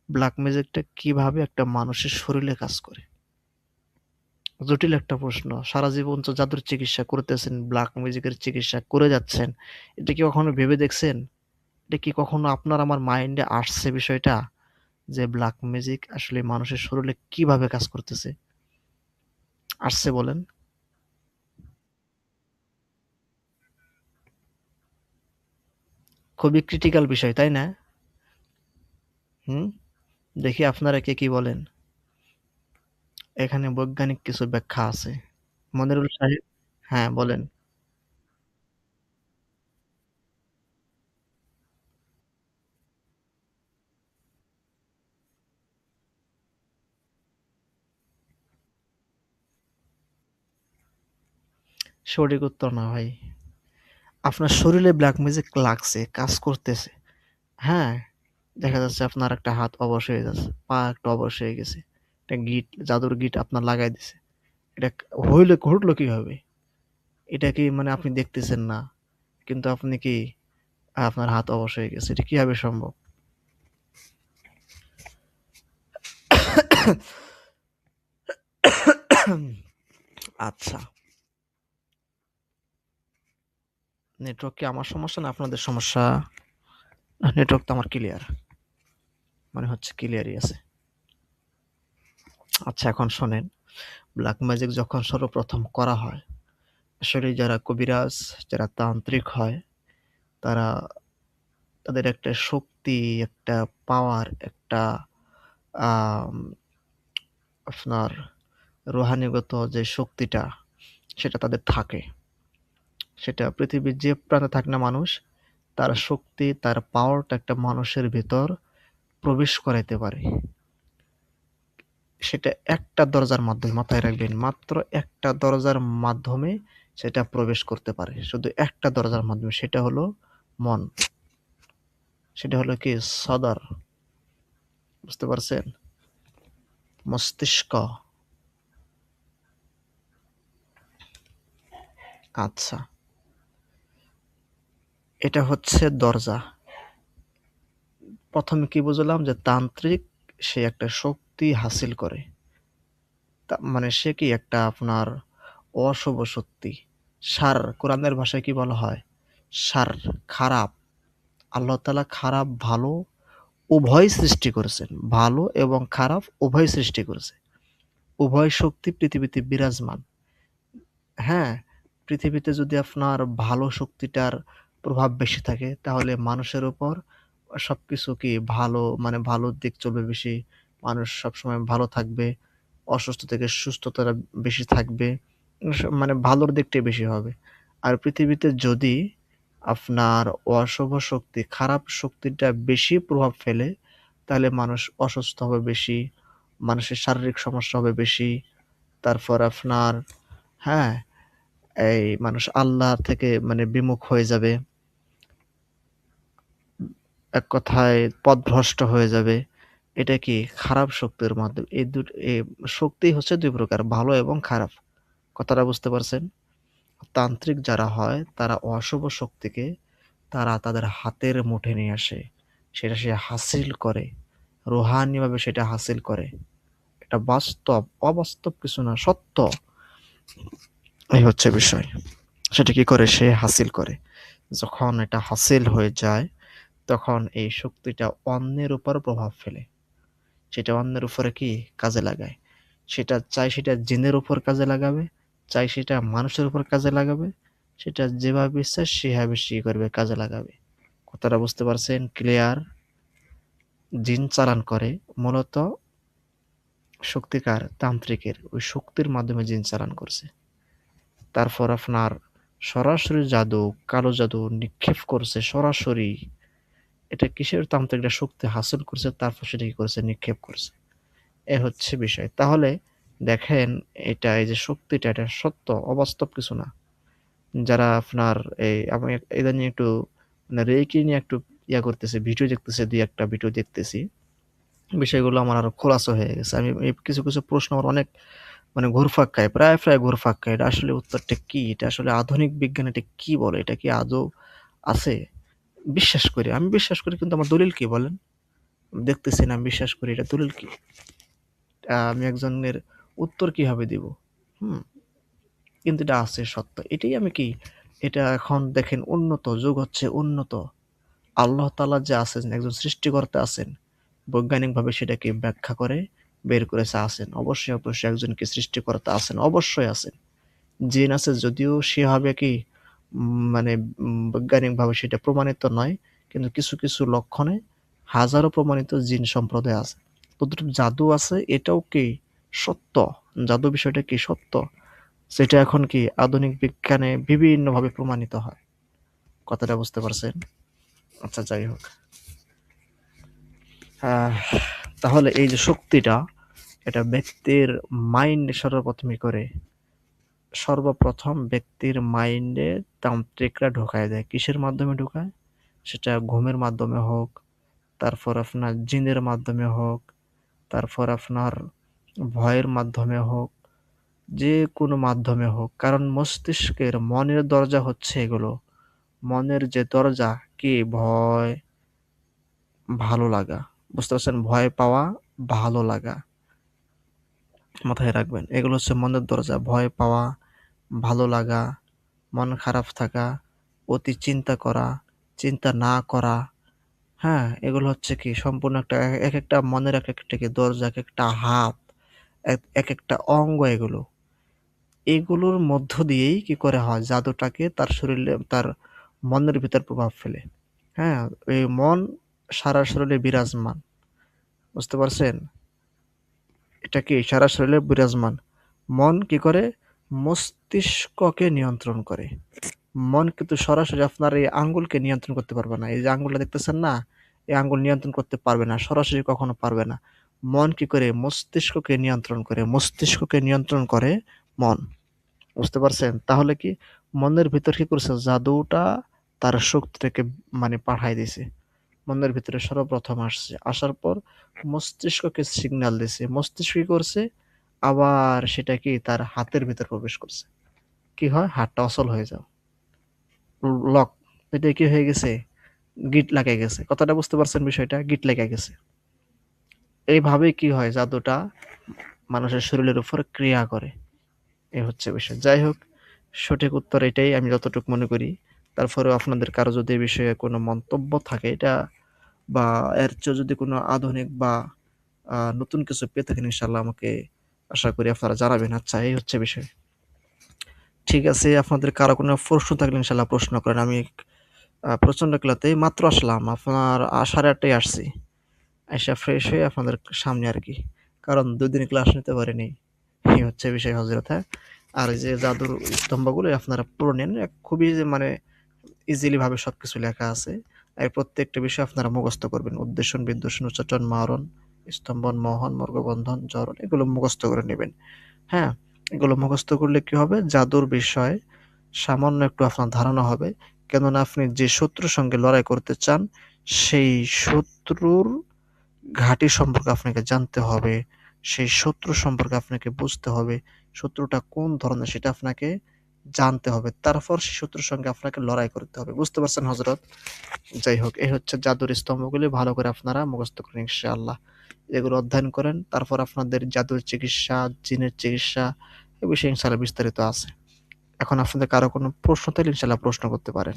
Black ম্যাজিকটা কিভাবে একটা মানুষের শরীরে কাজ করে? জটিল একটা প্রশ্ন। সারা জীবন তো জাদুর চিকিৎসা করতেছেন, ব্ল্যাক ম্যাজিকের চিকিৎসা করে যাচ্ছেন। এটা কি কখনো ভেবে দেখছেন? এটা কি কখনো আপনার আমার মাইন্ডে আসছে বিষয়টা? যে ব্ল্যাক ম্যাজিক আসলে মানুষের শরীরে কিভাবে কাজ করতেছে? আসছে বলেন? খুবই ক্রিটিক্যাল বিষয়, তাই না? হুম? দেখি আপনারা কে কি বলেন? এখানে বৈজ্ঞানিক কিছু ব্যাখ্যা আছে। মনিরুল সাহেব? হ্যাঁ, বলেন। সঠিক উত্তর না ভাই। আপনার শরীরে ব্ল্যাক ম্যাজিক লাগছে, কাজ করতেছে। হ্যাঁ? দেখা যাচ্ছে আপনার একটা হাত অবশ হয়ে যাচ্ছে, পা একটা অবশ হয়ে গেছে। একটা গিঁট, জাদুর গিঁট আপনার লাগাই দিছে। এটা ঘটলো কিভাবে? এটা কি মানে আপনি দেখতেছেন না। কিন্তু আপনি কি আপনার হাত অবশ হয়ে গেছে। এটা কিভাবে সম্ভব? আচ্ছা। নেটওয়ার্ক কি আমার সমস্যা না আপনাদের সমস্যা? নেটওয়ার্ক তো আমার ক্লিয়ার। মনে হচ্ছে ক্লিয়ারই আছে। আচ্ছা এখন শোনেন, ব্ল্যাক ম্যাজিক যখন সর্বপ্রথম করা হয়, আসলে যারা কবিরাজ, যারা তান্ত্রিক হয়, তারা তাদের একটা শক্তি, একটা পাওয়ার, একটা আম আপনার রুহানিগত যে শক্তিটা, সেটা তাদের থাকে। সেটা পৃথিবীর যে প্রান্তে থাক না মানুষ, তার শক্তি, তার পাওয়ারটা একটা মানুষের ভেতর প্রবেশ করাইতে পারে। সেটা একটা দরজার মাধ্যমে মাথায় রাখবেন। মাত্র একটা দরজার মাধ্যমে সেটা প্রবেশ করতে পারে। শুধু একটা দরজার মাধ্যমে। সেটা হলো মন। সেটা হলো কি সদর। বুঝতে পারছেন? মস্তিষ্ক। আচ্ছা। এটা হচ্ছে দরজা। ১ম এ কি বুঝলাম যে তান্ত্রিক সে একটা শক্তি হাসিল করে। মানে সে কি একটা আপনার অশুভ শক্তি। শার কোরআনের ভাষায় কি বলা হয়? শার খারাপ। আল্লাহ তাআলা খারাপ ভালো উভয় সৃষ্টি করেছেন। ভালো এবং খারাপ উভয় সৃষ্টি করেছে। উভয় শক্তি পৃথিবীতে বিরাজমান। হ্যাঁ? পৃথিবীতে যদি আপনার ভালো শক্তিটার প্রভাব বেশি থাকে তাহলে মানুষের উপর সবকিছু কি ভালো মানে ভালোর দিক চলবে বেশি। মানুষ সবসময় ভালো থাকবে। অসুস্থ থেকে সুস্থতাটা বেশি থাকবে। মানে ভালোর দিকটাই বেশি হবে। আর পৃথিবীতে যদি আপনার অশুভ শক্তি, খারাপ শক্তিটা বেশি প্রভাব ফেলে, তাহলে মানুষ অসুস্থ হবে বেশি, মানুষের শারীরিক সমস্যা হবে বেশি। তারপর আপনার হ্যাঁ, এই মানুষ আল্লাহ থেকে মানে বিমুখ হয়ে যাবে। এক কথায় পথভ্রষ্ট হয়ে যাবে। এটা কি খারাপ শক্তির মাধ্যমে এই শক্তি হচ্ছে ২ প্রকার, ভালো এবং খারাপ। কথাটা বুঝতে পারছেন? তান্ত্রিক যারা হয় তারা অশুভ শক্তিকে তারা তাদের হাতের মুঠে নিয়ে আসে। সেটা সে হাসিল করে। রুহানিভাবে সেটা হাসিল করে। এটা বাস্তব, অবাস্তব কিছু না, সত্য। এই হচ্ছে বিষয়। সেটা কি করে? সে হাসিল করে। যখন এটা হাসিল হয়ে যায়, তখন এই শক্তিটা অন্যের উপর প্রভাব ফেলে। সেটা অন্যের উপরে কি কাজে লাগায়। সেটা জিনের উপর কাজে লাগাবে, চাই সেটা মানুষের উপর কাজে লাগাবে। সেটা যেভাবে ইচ্ছা সেভাবে সে করবে, কাজে লাগাবে। কথাটা বুঝতে পারছেন? ক্লিয়ার? জিন চালান করে মূলত শক্তিকার তান্ত্রিকের ওই শক্তির মাধ্যমে জিন চালান করছে। তারপর আপনার সরাসরি জাদু, কালো জাদু নিক্ষেপ করছে সরাসরি। এটা কিসের তান্ত্রিকরা শক্তি হাসিল করছে তারপর সেটা কি করেছে? নিক্ষেপ করছে। এ হচ্ছে বিষয়। তাহলে দেখেন এটা এই যে শক্তিটা এটা সত্য, অবাস্তব কিছু না। যারা আপনার আমি ইদানিং একটু মানে রেকি নিয়ে একটু করতেছি, ভিডিও দেখতেছি, ২-১ টা ভিডিও দেখতেছি। বিষয়গুলো আমার আরো খোলাসা হয়ে গেছে। আমি এই কিছু প্রশ্ন আমার অনেক মানে ঘুরপাক খায়। প্রায় ঘুরপাক খায়। এটা আসলে উত্তরটা কি? এটা আসলে আধুনিক বিজ্ঞান এটা কি বলে? এটা কি আদৌ আছে? বিশ্বাস করি। আমি বিশ্বাস করি কিন্তু আমার দলিল কি বলেন? দেখতেছি না, আমি বিশ্বাস করি। এটা দলিল কি? আমি একজনের উত্তর কিভাবে দিব? হুম? কিন্তু এটা আছে সত্য। এটাই আমি কি, এটা এখন দেখেন উন্নত, যুগ হচ্ছে উন্নত। আল্লাহ তাআলা যে আছেন, একজন সৃষ্টিকর্তা আছেন। বৈজ্ঞানিকভাবে সেটাকে ব্যাখ্যা করে বের করেছে আছেন। অবশ্যই, অবশ্যই একজন কি সৃষ্টিকর্তা আছেন, অবশ্যই আছেন। জিন আছে যদিও সেভাবে কি মানে বৈজ্ঞানিকভাবে সেটা প্রমাণিত নয়। কিন্তু কিছু, কিছু লক্ষণে হাজারো প্রমাণিত জিন সম্প্রদায় আছে। কতটুকু জাদু আছে এটাও কি সত্য। জাদু বিষয়টা কি সত্য। সেটা এখন কি আধুনিক বিজ্ঞানে বিভিন্নভাবে প্রমাণিত হয়। কথাটা বুঝতে পারছেন? আচ্ছা, যাই হোক। আহ তাহলে এই যে শক্তিটা, এটা ব্যক্তির মাইন্ড সর্বপ্রথমই করে। সর্বপ্রথম ব্যক্তির মাইন্ডে তান্ত্রিকরা ঢোকায় দেয়। কিসের মাধ্যমে ঢোকায়? সেটা ঘুমের মাধ্যমে হোক, তারপর আপনার জিনের মাধ্যমে হোক, তারপর আপনার ভয়ের মাধ্যমে হোক, যে কোনো মাধ্যমে হোক। কারণ মস্তিষ্কের মনের দরজা হচ্ছে এগুলো। মনের যে দরজা কি ভয়, ভালো লাগা। বুঝতে পারছেন? ভয় পাওয়া, ভালো লাগা। মাথায় রাখবেন। এগুলো হচ্ছে মনের দরজা। ভয় পাওয়া, ভালো লাগা, মন খারাপ থাকা, অতি চিন্তা করা, চিন্তা না করা, হ্যাঁ? এগুলো হচ্ছে কি সম্পূর্ণ একটা একেকটা মনের একেকটা কি দরজা, একেকটা হাত, একেকটা অঙ্গ এগুলো। এগুলোর মধ্য দিয়েই কি করে হয় জাদুটাকে তার শরীরে, তার মনের ভিতর প্রভাব ফেলে। হ্যাঁ? এই মন সারা শরীরে বিরাজমান। বুঝতে পারছেন? এটা কি সারা শরীরে বিরাজমান। মন কি করে? মস্তিষ্ককে নিয়ন্ত্রণ করে। মন কিন্তু সরাসরি আপনার এই আঙ্গুলকে নিয়ন্ত্রণ করতে পারবে না। এই যে আঙ্গুলটা দেখতেছেন না? এই আঙ্গুল নিয়ন্ত্রণ করতে পারবে না। সরাসরি কখনো পারবে না। মন কি করে? মস্তিষ্ককে নিয়ন্ত্রণ করে। মস্তিষ্ককে নিয়ন্ত্রণ করে মন। বুঝতে পারছেন? তাহলে কি মনের ভিতর কি করছে? জাদুটা তার শক্তিটাকে মানে পাঠায় দিছে। মনের ভিতরে সর্বপ্রথম আসছে। আসার পর মস্তিষ্ককে সিগন্যাল দিছে। মস্তিষ্ক কি করছে? আবার সেটা কি তার হাতের ভিতর প্রবেশ করছে। কি হয়? হাতটা অচল হয়ে যাও। লক। এটা কি হয়ে গেছে? গিঁট লাগাই গেছে। কথাটা বুঝতে পারছেন বিষয়টা? গিঁট লেগে গেছে। এইভাবেই কি হয়? জাদুটা মানুষের শরীরের উপর ক্রিয়া করে। এই হচ্ছে বিষয়। যাই হোক, সঠিক উত্তর এটাই আমি যতটুকু মনে করি। তারপরেও আপনাদের কারো যদি এ বিষয়ে কোনো মন্তব্য থাকে এটা, বা এর চেয়েও যদি কোনো আধুনিক বা নতুন কিছু পেয়ে থাকেন ইনশাআল্লাহ আমাকে আশা করি আপনারা জানাবেন। আচ্ছা, এই হচ্ছে বিষয়। ঠিক আছে, আপনাদের কারো কোনো প্রশ্ন থাকলে ইনশাআল্লাহ প্রশ্ন করেন। আমি প্রচন্ড ক্লান্তি। এই মাত্র আসলাম। আপনার 8:30 আসছি। আইসা ফ্রেশ হয়ে আপনাদের সামনে আরকি। কারণ ২ দিন ক্লাস নিতে পারিনি। এই হচ্ছে বিষয় হযরত, হ্যাঁ? আর এই যে জাদুর স্তম্ভগুলো আপনারা পড়ে নেন। খুবই যে মানে ইজিলি ভাবে সবকিছু লেখা আছে। আর প্রত্যেকটা বিষয় আপনারা মুখস্থ করবেন। উদ্দেশ্যন, বিদ্বেষণ, উচ্চাটন, মারণ, স্তম্ভন, মহন, মর্গবন্ধন, জড়ন এগুলো মুখস্থ করে নেবেন। হ্যাঁ? এগুলো মুখস্থ করলে কি হবে? জাদুর বিষয়ে সামান্য একটু আপনার ধারণা হবে। কেননা আপনি যে শত্রুর সঙ্গে লড়াই করতে চান, সেই শত্রুর ঘাঁটি সম্পর্কে আপনাকে জানতে হবে। সেই শত্রু সম্পর্কে আপনাকে বুঝতে হবে। শত্রুটা কোন ধরনের সেটা আপনাকে জানতে হবে। তারপর সেই শত্রুর সঙ্গে আপনাকে লড়াই করতে হবে। বুঝতে পারছেন হযরত? যাই হোক, এই হচ্ছে জাদুর স্তম্ভগুলি ভালো করে আপনারা মুখস্থ করেন ইনশাআল্লাহ। এগুলো অধ্যয়ন করেন। তারপর আপনাদের জাদুর চিকিৎসা, জিনের চিকিৎসা এ বিষয়ে ইনশাআল্লাহ বিস্তারিত আছে। এখন আপনাদের কারো কোনো প্রশ্ন থাকলে ইনশাআল্লাহ প্রশ্ন করতে পারেন।